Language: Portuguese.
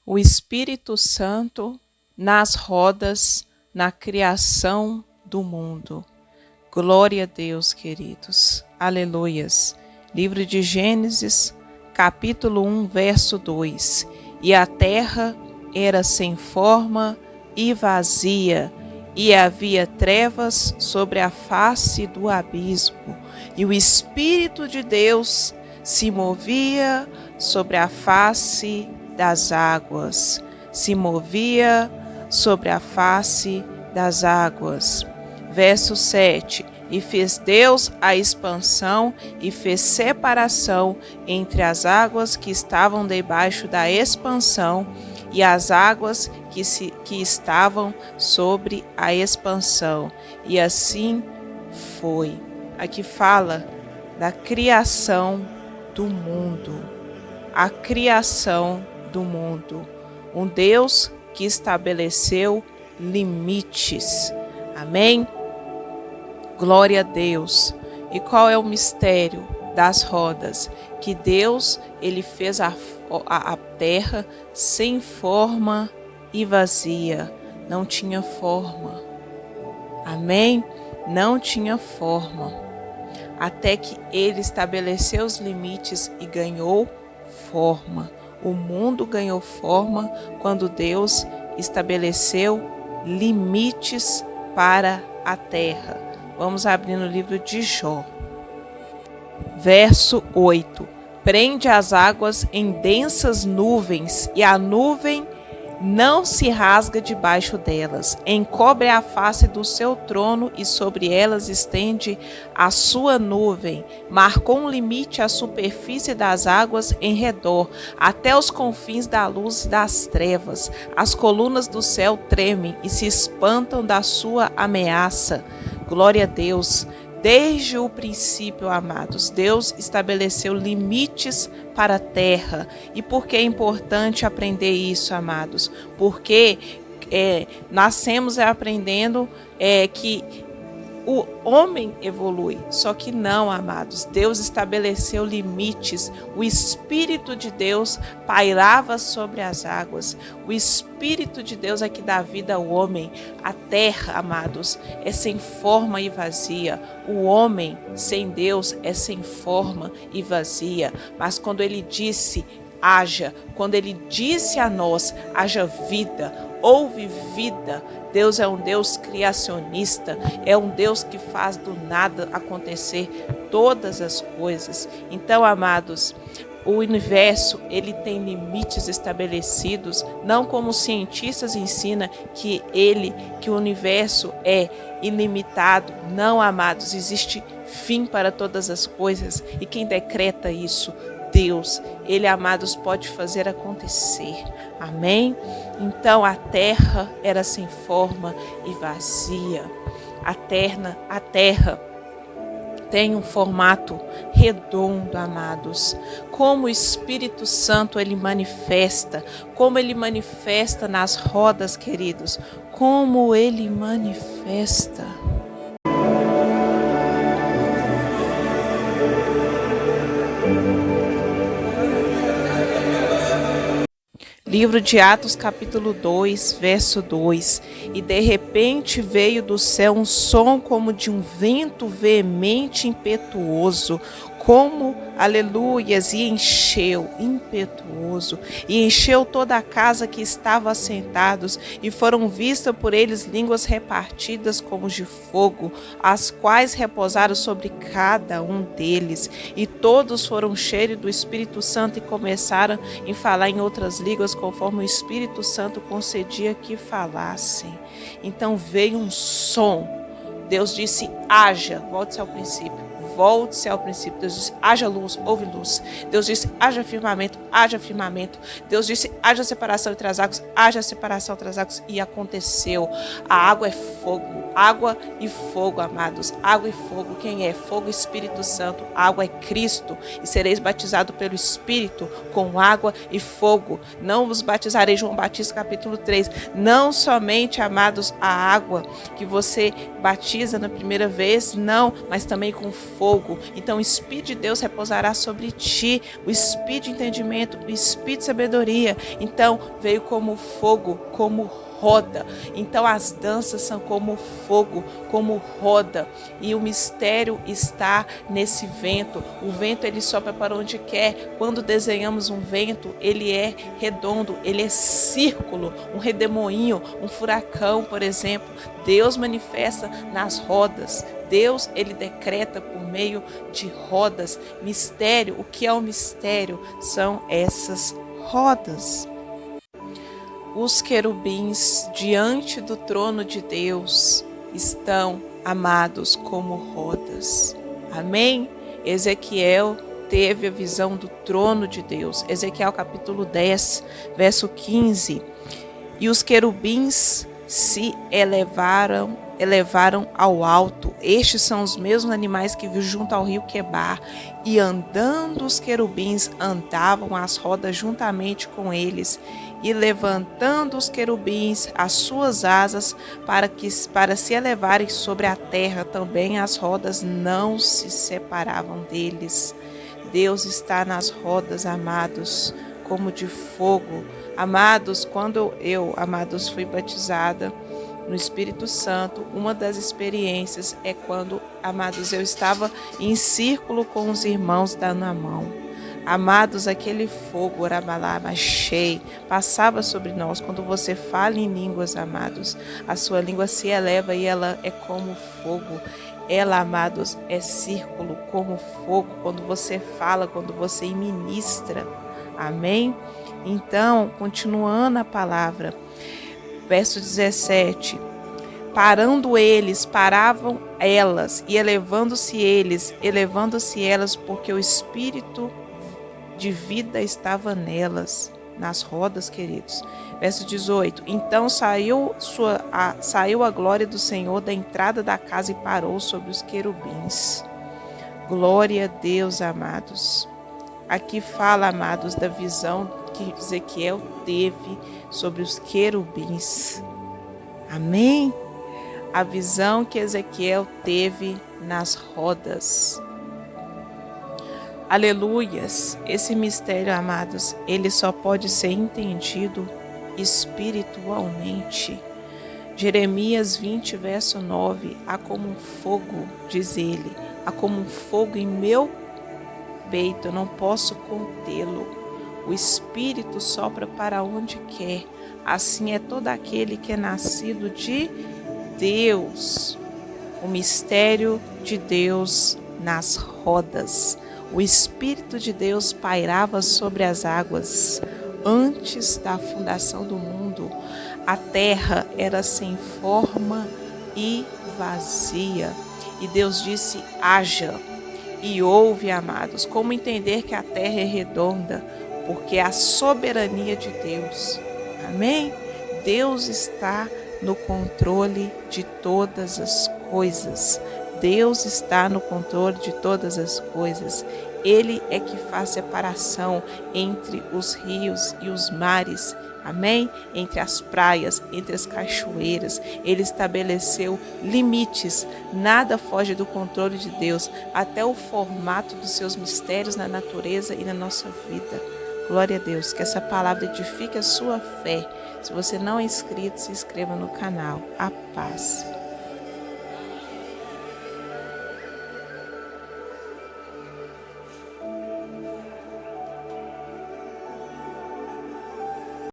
o Espírito Santo nas rodas, na criação do mundo. Glória a Deus, queridos. Aleluias. Livro de Gênesis, capítulo 1, verso 2. E a terra era sem forma e vazia, e havia trevas sobre a face do abismo, e o Espírito de Deus se movia sobre a face das águas. Se movia sobre a face das águas. Verso 7. E fez Deus a expansão e fez separação entre as águas que estavam debaixo da expansão e as águas que estavam sobre a expansão. E assim foi. Aqui fala da criação do mundo. A criação do mundo. Um Deus que estabeleceu limites. Amém? Glória a Deus. E qual é o mistério das rodas? Que Deus, ele fez a terra sem forma e vazia. Não tinha forma. Amém? Não tinha forma. Até que ele estabeleceu os limites e ganhou forma. O mundo ganhou forma quando Deus estabeleceu limites para a terra. Vamos abrir no livro de Jó. Verso 8. Prende as águas em densas nuvens, e a nuvem não se rasga debaixo delas. Encobre a face do seu trono, e sobre elas estende a sua nuvem. Marcou um limite à superfície das águas em redor, até os confins da luz e das trevas. As colunas do céu tremem e se espantam da sua ameaça. Glória a Deus. Desde o princípio, amados, Deus estabeleceu limites para a terra. E por que é importante aprender isso, amados? Porque nascemos aprendendo que o homem evolui, só que não, amados. Deus estabeleceu limites. O Espírito de Deus pairava sobre as águas. O Espírito de Deus é que dá vida ao homem. A terra, amados, é sem forma e vazia. O homem sem Deus é sem forma e vazia. Mas quando ele disse haja, quando ele disse a nós haja vida, houve vida. Deus é um Deus criacionista, é um Deus que faz do nada acontecer todas as coisas. Então, amados, o universo, ele tem limites estabelecidos, não como os cientistas ensinam que o universo é ilimitado. Não, amados, existe fim para todas as coisas, e quem decreta isso? Deus. Ele, amados, pode fazer acontecer. Amém? Então a terra era sem forma e vazia. A terra tem um formato redondo, amados. Como o Espírito Santo ele manifesta, como ele manifesta nas rodas, queridos, como ele manifesta. Livro de Atos, capítulo 2, verso 2. E de repente veio do céu um som como de um vento veemente e impetuoso, como, aleluias, e encheu, impetuoso, e encheu toda a casa que estava assentados, e foram vistas por eles línguas repartidas como de fogo, as quais repousaram sobre cada um deles, e todos foram cheios do Espírito Santo e começaram a falar em outras línguas, conforme o Espírito Santo concedia que falassem. Então veio um som. Deus disse, haja, volte-se ao princípio. Volte-se ao princípio. Deus disse, haja luz, houve luz. Deus disse, haja firmamento, haja firmamento. Deus disse, haja separação entre as águas, haja separação entre as águas. E aconteceu. A água é fogo. Água e fogo, amados. Água e fogo. Quem é? Fogo, Espírito Santo. A água é Cristo. E sereis batizados pelo Espírito com água e fogo. Não vos batizarei, João Batista, capítulo 3. Não somente, amados, a água que você batiza na primeira vez, não, mas também com fogo. fogo. Então o Espírito de Deus repousará sobre ti, o Espírito de entendimento, o Espírito de sabedoria. Então veio como fogo, como roda. Então as danças são como fogo, como roda, e o mistério está nesse vento. O vento ele sopra para onde quer. Quando desenhamos um vento, ele é redondo, ele é círculo, um redemoinho, um furacão, por exemplo. Deus manifesta nas rodas. Deus, ele decreta por meio de rodas. Mistério, o que é o mistério? São essas rodas. Os querubins diante do trono de Deus estão, amados, como rodas. Amém? Ezequiel teve a visão do trono de Deus. Ezequiel capítulo 10, verso 15. E os querubins se elevaram ao alto. Estes são os mesmos animais que viu junto ao rio Quebar. E andando os querubins, andavam as rodas juntamente com eles. E levantando os querubins as suas asas para se elevarem sobre a terra, também as rodas não se separavam deles. Deus está nas rodas, amados, como de fogo. Amados, quando eu, amados, fui batizada no Espírito Santo, uma das experiências é quando, amados, eu estava em círculo com os irmãos dando a mão. Amados, aquele fogo, orabalaba, cheio, passava sobre nós. Quando você fala em línguas, amados, a sua língua se eleva e ela é como fogo. Ela, amados, é círculo como fogo. Quando você fala, quando você ministra. Amém? Então, continuando a palavra, verso 17. Parando eles, paravam elas, e elevando-se elas, porque o Espírito de vida estava nelas, nas rodas, queridos. Verso 18. Então saiu a glória do Senhor da entrada da casa e parou sobre os querubins. Glória a Deus, amados. Aqui fala, amados, da visão que Ezequiel teve sobre os querubins. Amém? A visão que Ezequiel teve nas rodas. Aleluias! Esse mistério, amados, ele só pode ser entendido espiritualmente. Jeremias 20, verso 9. Há como um fogo, diz ele, há como um fogo em meu peito, eu não posso contê-lo. O Espírito sopra para onde quer. Assim é todo aquele que é nascido de Deus. O mistério de Deus nas rodas. O Espírito de Deus pairava sobre as águas. Antes da fundação do mundo, a terra era sem forma e vazia. E Deus disse, haja. E houve, amados. Como entender que a terra é redonda? Porque é a soberania de Deus. Amém? Deus está no controle de todas as coisas. Deus está no controle de todas as coisas. Ele é que faz separação entre os rios e os mares. Amém? Entre as praias, entre as cachoeiras. Ele estabeleceu limites. Nada foge do controle de Deus. Até o formato dos seus mistérios na natureza e na nossa vida. Glória a Deus. Que essa palavra edifique a sua fé. Se você não é inscrito, se inscreva no canal. A paz.